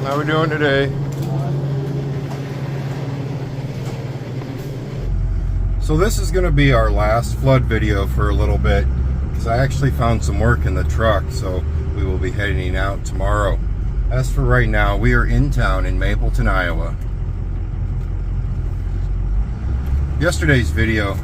How we doing today? So this is going to be our last flood video for a little bit because I actually found some work in the truck, so we will be heading out tomorrow. As for right now, we are in town in Mapleton, Iowa. Yesterday's video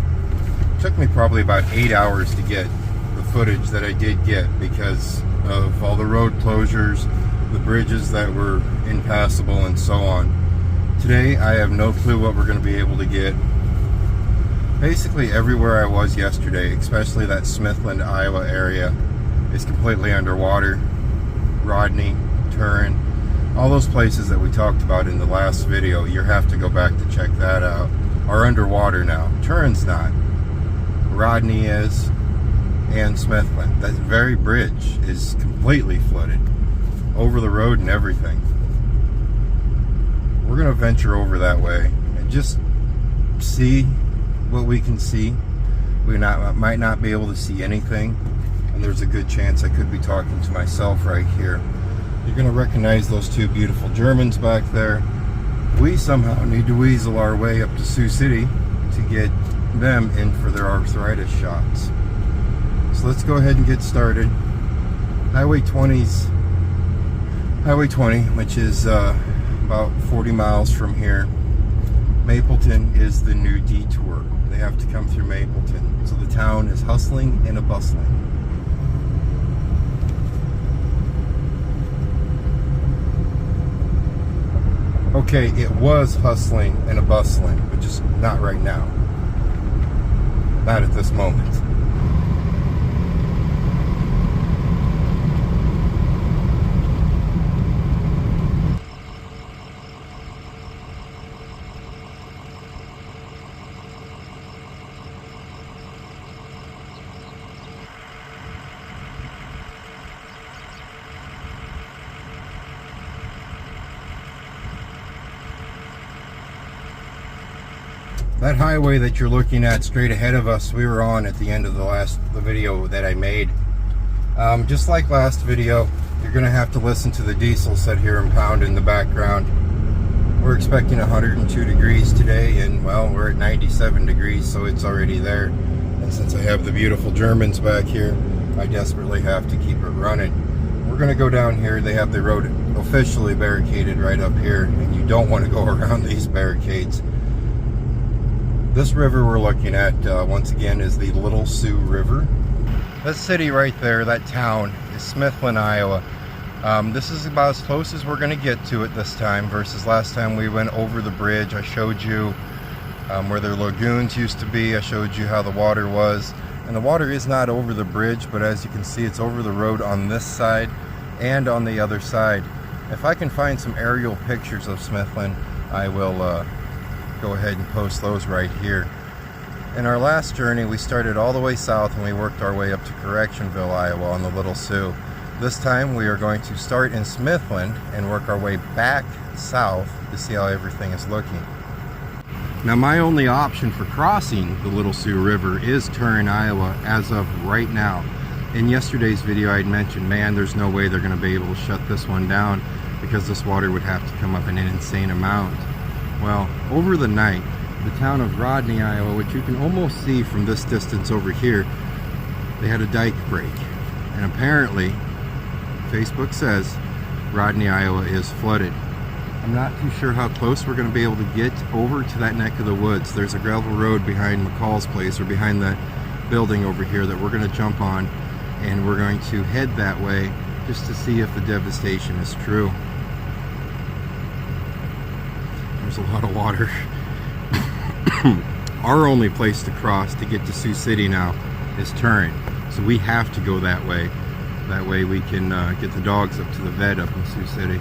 took me probably about 8 hours to get the footage that I did get because of all the road closures, the bridges that were impassable, and so on. Today I have no clue what we're going to be able to get. Basically everywhere I was yesterday, especially that Smithland, Iowa area, is completely underwater. Rodney, Turin, all those places that we talked about in the last video, you have to go back to check that out, are underwater now. Turin's not. Rodney is, and Smithland. That very bridge is completely flooded, over the road and everything. We're going to venture over that way and just see what we can see. We might not be able to see anything, and there's a good chance I could be talking to myself right here. You're going to recognize those two beautiful Germans back there. We somehow need to weasel our way up to Sioux City to get them in for their arthritis shots. So let's go ahead and get started. Highway 20, which is about 40 miles from here. Mapleton is the new detour. They have to come through Mapleton. So the town is hustling and a bustling. Okay, it was hustling and a bustling, but just not right now. Not at this moment. That highway that you're looking at straight ahead of us, we were on at the end of the video that I made. Just like last video, you're going to have to listen to the diesel set here and pound in the background. We're expecting 102 degrees today, and well, we're at 97 degrees, so it's already there. And since I have the beautiful Germans back here, I desperately have to keep it running. We're going to go down here. They have the road officially barricaded right up here, and you don't want to go around these barricades. This river we're looking at, once again, is the Little Sioux River. That city right there, that town, is Smithland, Iowa. This is about as close as we're going to get to it this time versus last time we went over the bridge. I showed you where the lagoons used to be. I showed you how the water was. And the water is not over the bridge, but as you can see, it's over the road on this side and on the other side. If I can find some aerial pictures of Smithland, I will go ahead and post those right here. In our last journey, we started all the way south and we worked our way up to Correctionville, Iowa on the Little Sioux. This time we are going to start in Smithland and work our way back south to see how everything is looking. Now my only option for crossing the Little Sioux River is Turin, Iowa as of right now. In yesterday's video I had mentioned, man, there's no way they're going to be able to shut this one down because this water would have to come up in an insane amount. Well, over the night, the town of Rodney, Iowa, which you can almost see from this distance over here, they had a dike break. And apparently, Facebook says Rodney, Iowa is flooded. I'm not too sure how close we're going to be able to get over to that neck of the woods. There's a gravel road behind McCall's place, or behind that building over here, that we're going to jump on, and we're going to head that way just to see if the devastation is true. There's a lot of water. Our only place to cross to get to Sioux City now is Turin, so we have to go that way. That way we can get the dogs up to the vet up in Sioux City.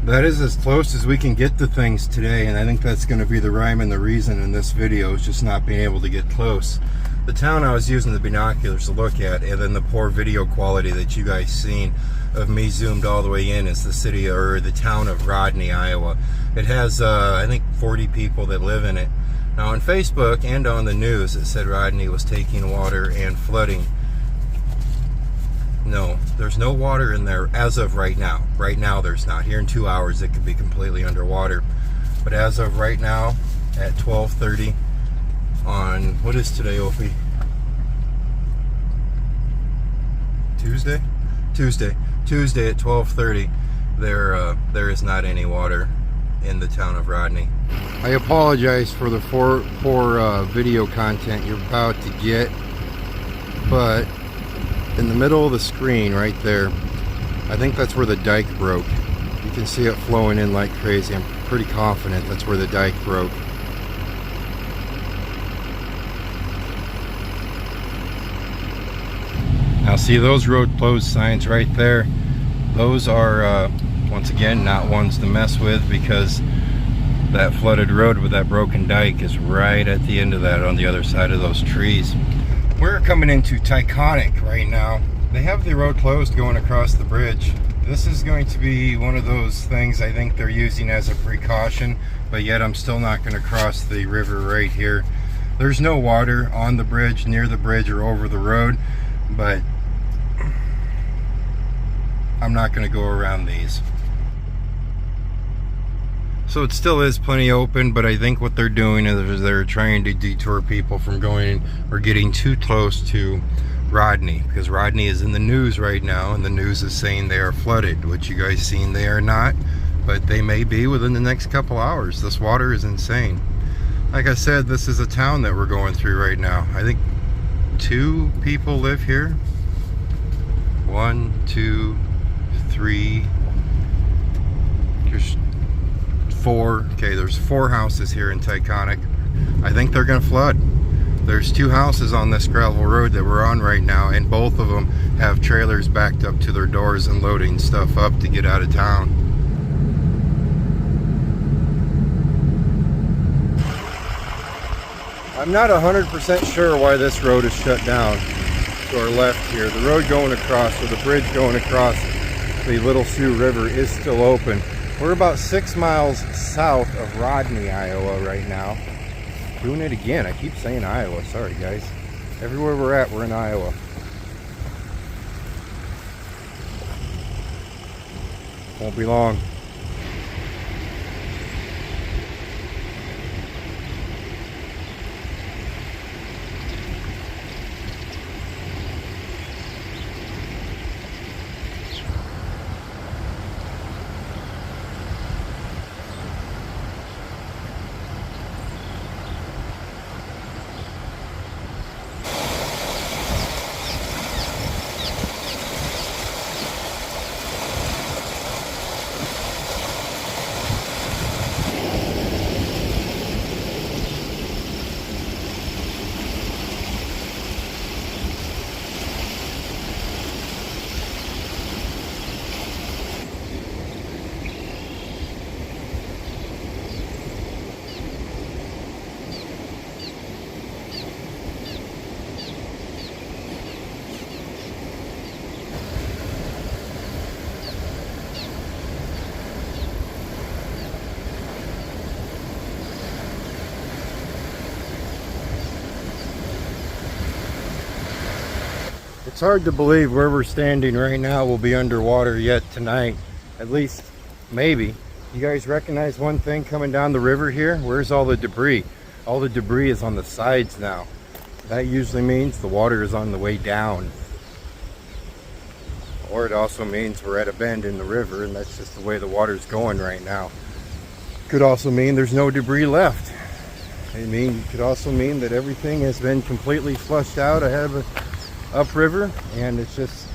That is as close as we can get to things today, and I think that's going to be the rhyme and the reason in this video, is just not being able to get close. The town I was using the binoculars to look at, and then the poor video quality that you guys seen of me zoomed all the way in, is the city, or the town of Rodney, Iowa. It has I think 40 people that live in it. Now on Facebook and on the news it said Rodney was taking water and flooding. No, there's no water in there as of right now. Right now there's not. Here in 2 hours it could be completely underwater. But as of right now at 12:30 on, what is today, Opie? Tuesday? Tuesday at 12:30 there is not any water in the town of Rodney. I apologize for the poor video content you're about to get, but in the middle of the screen right there, I think that's where the dike broke. You can see it flowing in like crazy. I'm pretty confident that's where the dike broke. Now see those road closed signs right there? Those are once again not ones to mess with, because that flooded road with that broken dike is right at the end of that, on the other side of those trees. We're coming into Taconic right now. They have the road closed going across the bridge. This is going to be one of those things I think they're using as a precaution, but yet I'm still not going to cross the river right here. There's no water on the bridge, near the bridge, or over the road, but I'm not going to go around these. So it still is plenty open, but I think what they're doing is they're trying to detour people from going or getting too close to Rodney, because Rodney is in the news right now, and the news is saying they are flooded, which you guys seen they are not, but they may be within the next couple hours. This water is insane. Like I said, this is a town that we're going through right now. I think 2 people live here. 1, 2, 3. There's 4. Okay, there's 4 houses here in Taconic. I think they're gonna flood. There's 2 houses on this gravel road that we're on right now, and both of them have trailers backed up to their doors and loading stuff up to get out of town. I'm not 100% sure why this road is shut down to our left here. The road going across, or the bridge going across the Little Sioux River, is still open. We're about 6 miles south of Rodney, Iowa right now. Doing it again. I keep saying Iowa. Sorry, guys. Everywhere we're at, we're in Iowa. Won't be long. It's hard to believe where we're standing right now will be underwater yet tonight. At least, maybe. You guys recognize one thing coming down the river here? Where's all the debris? All the debris is on the sides now. That usually means the water is on the way down. Or it also means we're at a bend in the river, and that's just the way the water's going right now. Could also mean there's no debris left. It could also mean that everything has been completely flushed out ahead of upriver, and it's just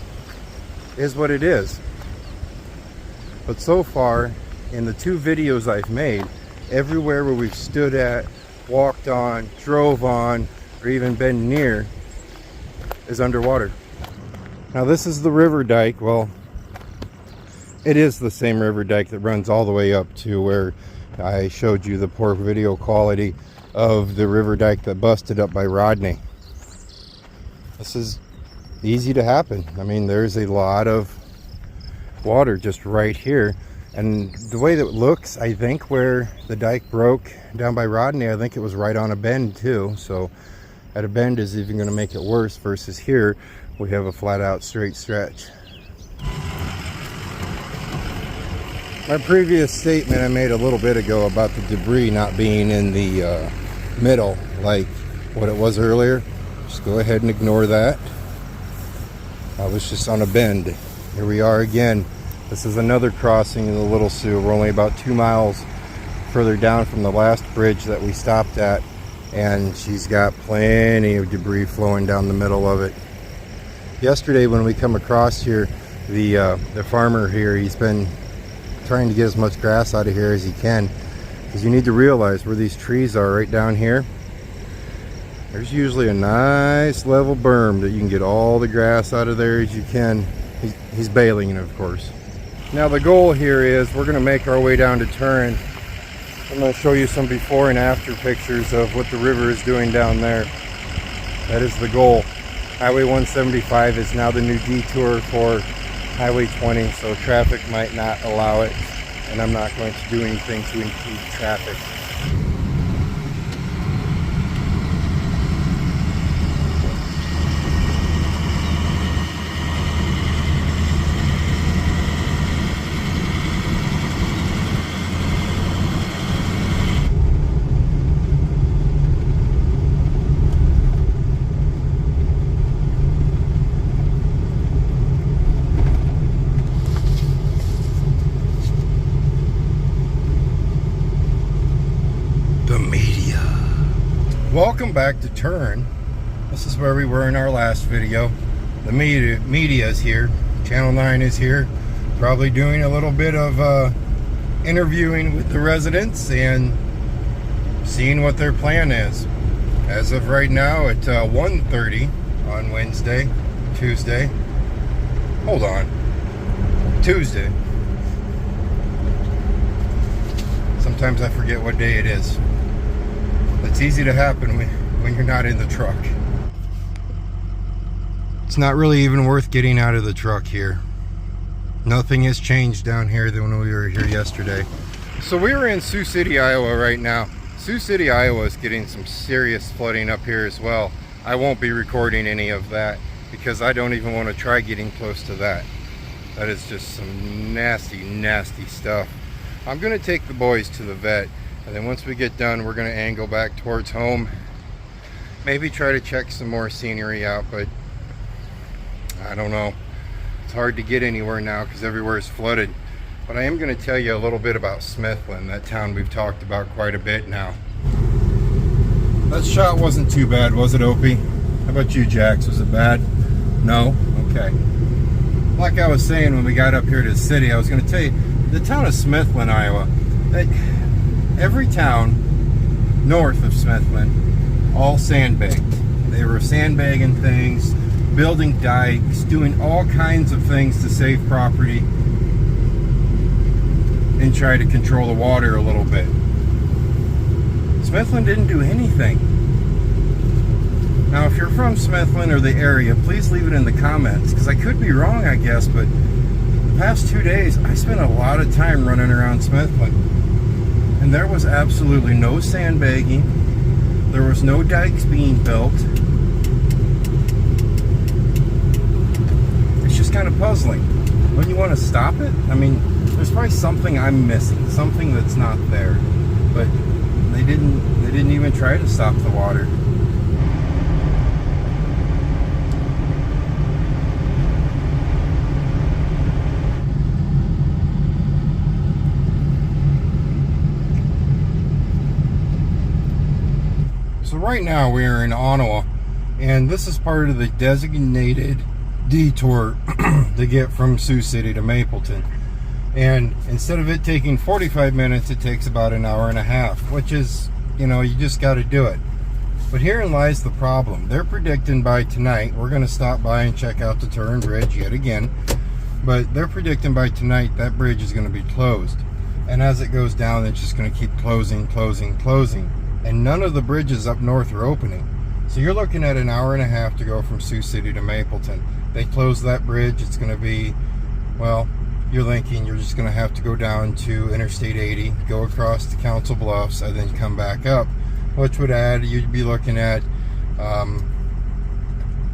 is what it is. But so far, in the 2 videos I've made, everywhere where we've stood at, walked on, drove on, or even been near is underwater. Now this is the river dike. Well, It is the same river dike that runs all the way up to where I showed you the poor video quality of the river dike that busted up by Rodney. This is easy to happen. I mean, there's a lot of water just right here, and the way that it looks, I think where the dike broke down by Rodney, I think it was right on a bend too, so at a bend is even going to make it worse, versus here we have a flat out straight stretch. My previous statement I made a little bit ago about the debris not being in the middle like what it was earlier, just go ahead and ignore that. I was just on a bend. Here we are again. This is another crossing in the Little Sioux. We're only about 2 miles further down from the last bridge that we stopped at, and she's got plenty of debris flowing down the middle of it. Yesterday when we come across here, the farmer here, he's been trying to get as much grass out of here as he can, because you need to realize where these trees are right down here, there's usually a nice level berm that you can get all the grass out of there as you can. He's baling it, of course. Now the goal here is we're going to make our way down to Turin. I'm going to show you some before and after pictures of what the river is doing down there. That is the goal. Highway 175 is now the new detour for Highway 20, so traffic might not allow it, and I'm not going to do anything to impede traffic. Welcome back to Turin. This is where we were in our last video. The media is here. Channel 9 is here. Probably doing a little bit of interviewing with the residents and seeing what their plan is. As of right now at 1:30 on Tuesday. Hold on. Tuesday. Sometimes I forget what day it is. It's easy to happen when you're not in the truck. It's not really even worth getting out of the truck here. Nothing has changed down here than when we were here yesterday. So we were in Sioux City, Iowa right now. Sioux City, Iowa is getting some serious flooding up here as well. I won't be recording any of that because I don't even want to try getting close to that. That is just some nasty, nasty stuff. I'm going to take the boys to the vet. And then once we get done, we're going to angle back towards home. Maybe try to check some more scenery out, but I don't know. It's hard to get anywhere now because everywhere is flooded. But I am going to tell you a little bit about Smithland, that town we've talked about quite a bit now. That shot wasn't too bad, was it, Opie? How about you, Jax? Was it bad? No? Okay. Like I was saying when we got up here to the city, I was going to tell you, the town of Smithland, Iowa, every town north of Smithland, all sandbagged. They were sandbagging things, building dikes, doing all kinds of things to save property and try to control the water a little bit. Smithland didn't do anything. Now, if you're from Smithland or the area, please leave it in the comments, because I could be wrong, I guess, but the past 2 days, I spent a lot of time running around Smithland. And there was absolutely no sandbagging. There was no dikes being built. It's just kind of puzzling. When you want to stop it, I mean, there's probably something I'm missing, something that's not there. But they didn't even try to stop the water. So right now we are in Ottawa, and this is part of the designated detour to get from Sioux City to Mapleton. And instead of it taking 45 minutes, it takes about an hour and a half, which is, you know, you just got to do it. But herein lies the problem. They're predicting by tonight we're going to stop by and check out the Turin Bridge yet again. But they're predicting by tonight that bridge is going to be closed. And as it goes down, it's just going to keep closing. And none of the bridges up north are opening. So you're looking at an hour and a half to go from Sioux City to Mapleton. They close that bridge, it's going to be, well, you're thinking you're just going to have to go down to Interstate 80, go across to Council Bluffs, and then come back up, which would add, you'd be looking at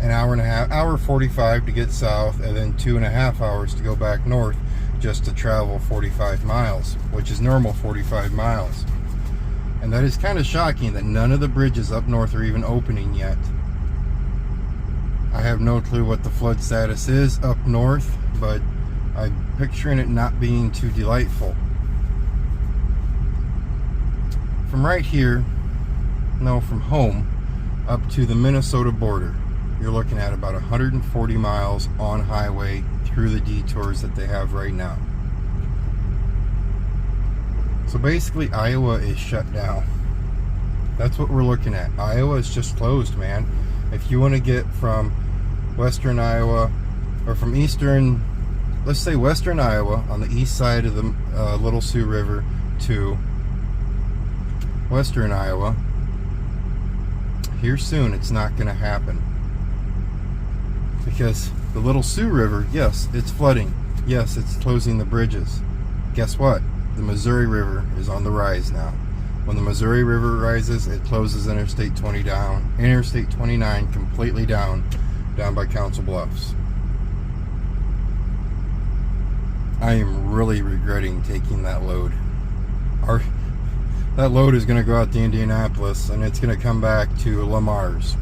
an hour and a half, hour 45 to get south, and then 2.5 hours to go back north just to travel 45 miles, which is normal 45 miles. And that is kind of shocking that none of the bridges up north are even opening yet. I have no clue what the flood status is up north, but I'm picturing it not being too delightful. From right here, no, from home up to the Minnesota border, you're looking at about 140 miles on highway through the detours that they have right now. So basically Iowa is shut down. That's what we're looking at. Iowa is just closed, man. If you want to get from western Iowa, or from eastern, let's say western Iowa on the east side of the Little Sioux River to western Iowa, here soon it's not going to happen. Because the Little Sioux River, yes, it's flooding. Yes, it's closing the bridges. Guess what? The Missouri River is on the rise now. When the Missouri River rises, it closes Interstate 20 down, Interstate 29 completely down by Council Bluffs. I am really regretting taking that load. That load is going to go out to Indianapolis, and it's going to come back to Lamar's.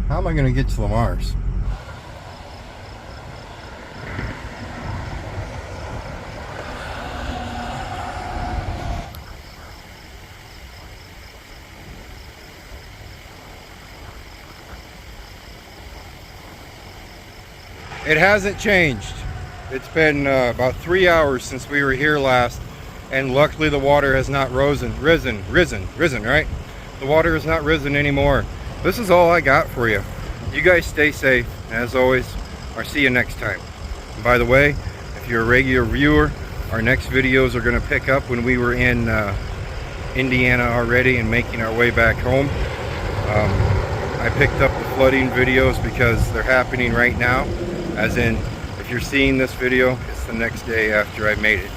How am I going to get to Lamar's? It hasn't changed. It's been about 3 hours since we were here last, and luckily the water has not risen, right? The water has not risen anymore. This is all I got for you. You guys stay safe, as always. I'll see you next time. And by the way, if you're a regular viewer, our next videos are going to pick up when we were in Indiana already and making our way back home. I picked up the flooding videos because they're happening right now. As in, if you're seeing this video, it's the next day after I made it.